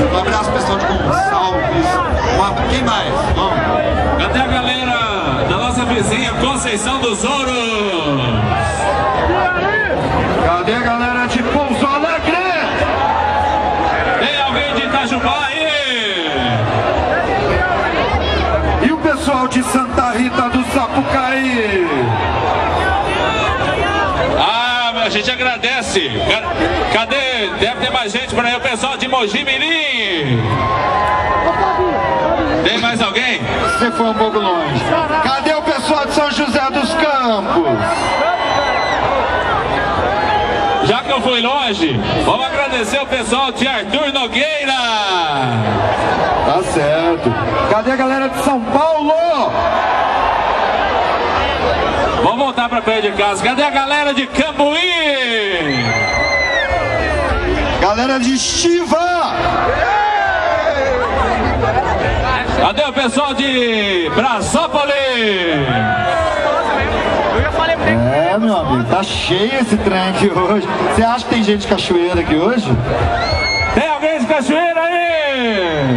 Um abraço pessoal de Gonçalves. Quem mais? Vamos. Cadê a galera da nossa vizinha Conceição dos Ouros? Cadê a galera de Pouso Alegre? Tem alguém de Itajubá aí? E o pessoal de Santa Rita do Sapucaí? A gente agradece. Cadê? Deve ter mais gente por aí. O pessoal de Mogi Mirim. Tem mais alguém? Você foi um pouco longe. Cadê o pessoal de São José dos Campos? Já que eu fui longe, vamos agradecer o pessoal de Arthur Nogueira. Tá certo. Cadê a galera de São Paulo? Vamos voltar pra perto de casa. Cadê a galera de Cambuí? Galera de Estiva! Cadê o pessoal de Brasópolis? É, meu amigo, tá cheio esse trem aqui hoje. Você acha que tem gente de Cachoeira aqui hoje? Tem alguém de Cachoeira aí?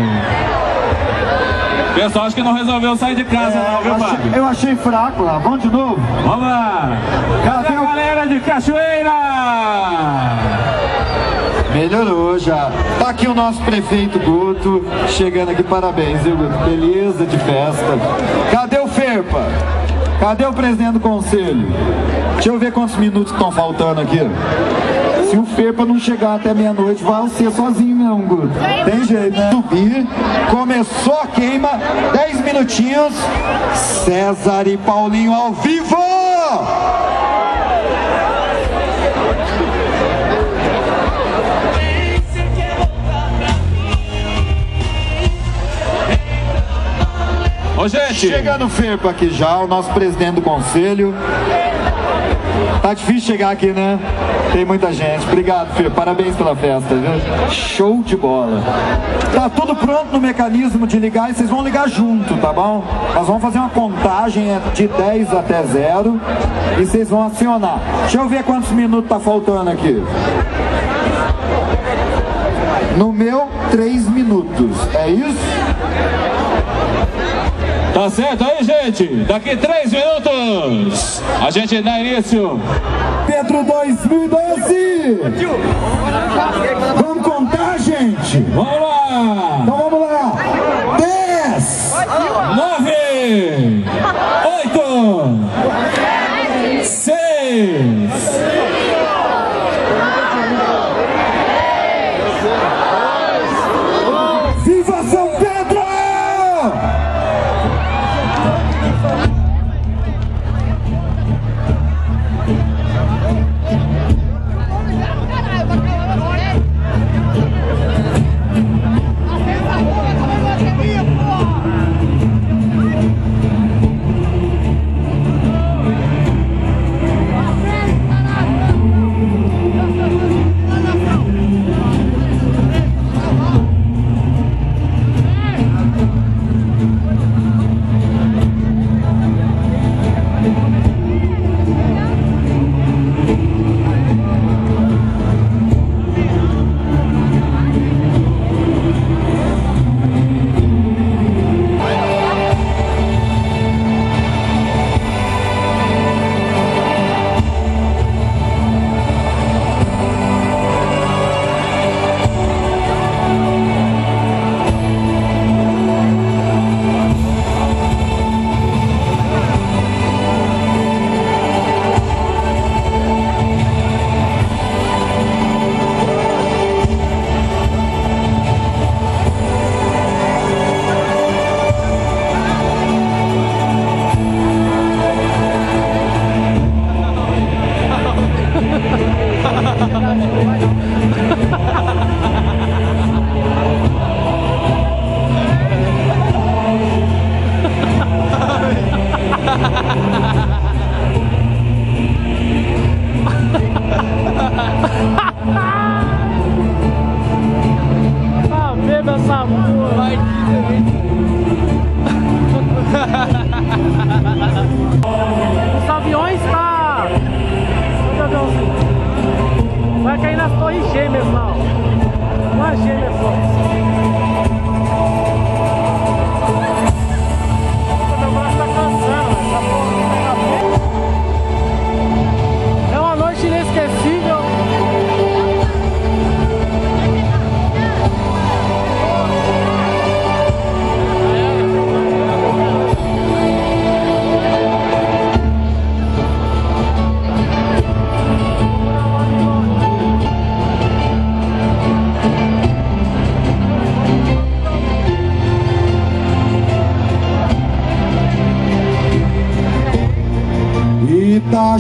O pessoal acho que não resolveu sair de casa não, viu, Fábio? Eu achei fraco lá. Vamos de novo? Vamos lá! Cadê a galera de Cachoeira? Melhorou já. Tá aqui o nosso prefeito Guto, chegando aqui, parabéns, viu, Guto? Beleza de festa. Cadê o Ferpa? Cadê o presidente do conselho? Deixa eu ver quantos minutos estão faltando aqui. Se o Ferpa não chegar até meia-noite, vai ser sozinho mesmo, Guto. Tem jeito, né? Subir, começou a queima, 10 minutinhos. César e Paulinho ao vivo! Ô, gente! Chegando o Ferpa aqui já, o nosso presidente do conselho. Tá difícil chegar aqui, né? Tem muita gente. Obrigado, Ferpa. Parabéns pela festa, viu? Show de bola. Tá tudo pronto no mecanismo de ligar e vocês vão ligar junto, tá bom? Nós vamos fazer uma contagem de 10 até 0 e vocês vão acionar. Deixa eu ver quantos minutos tá faltando aqui. No meu, 3 minutos. É isso? Tá certo aí, gente? Daqui 3 minutos a gente dá início. Petro 2012! Vamos contar, gente? Vamos lá! Então vamos lá! 10! 9! 8! 6! Viva São Pedro!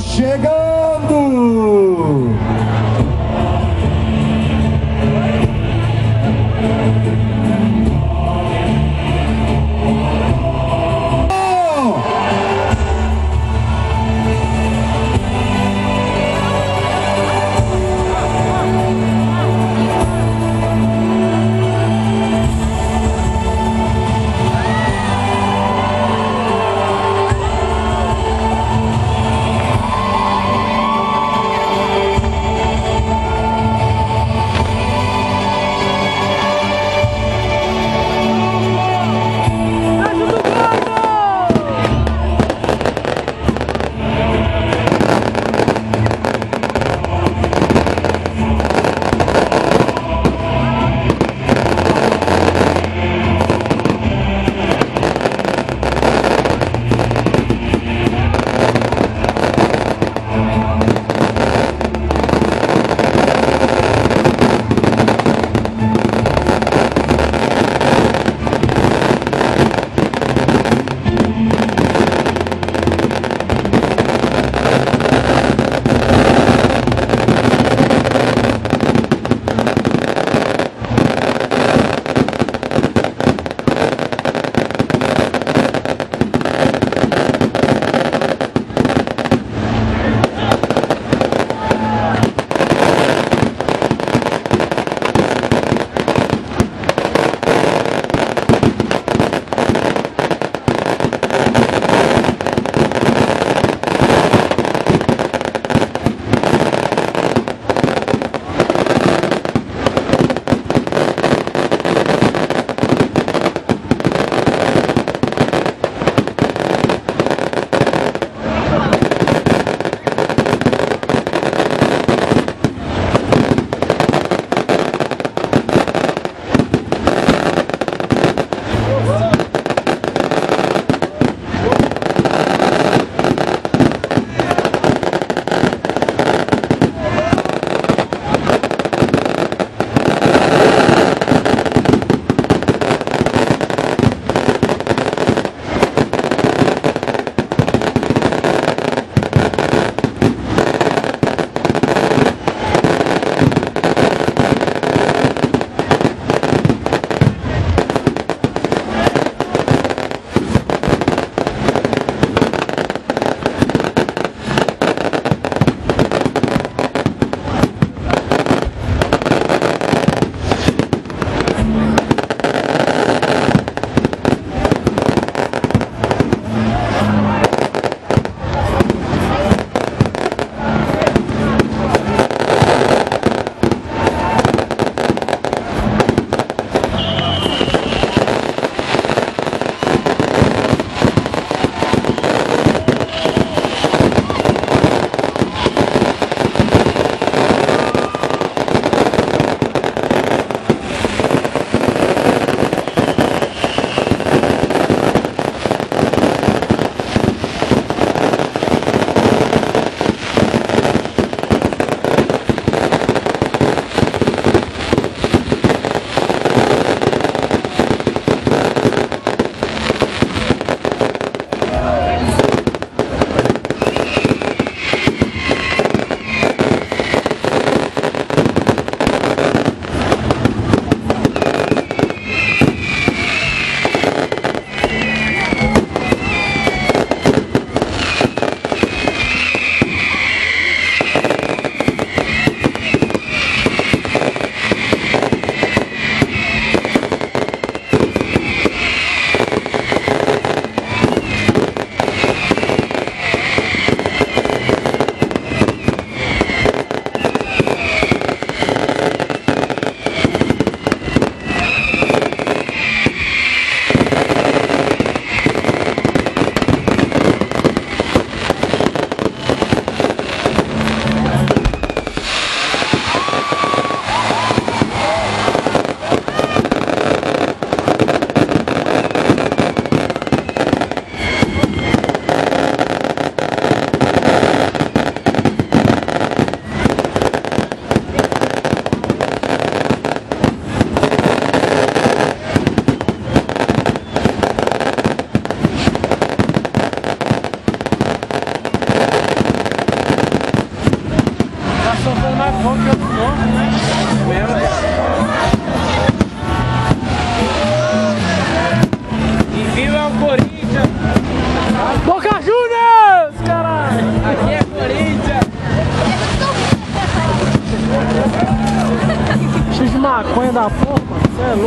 chegando!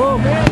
Alô!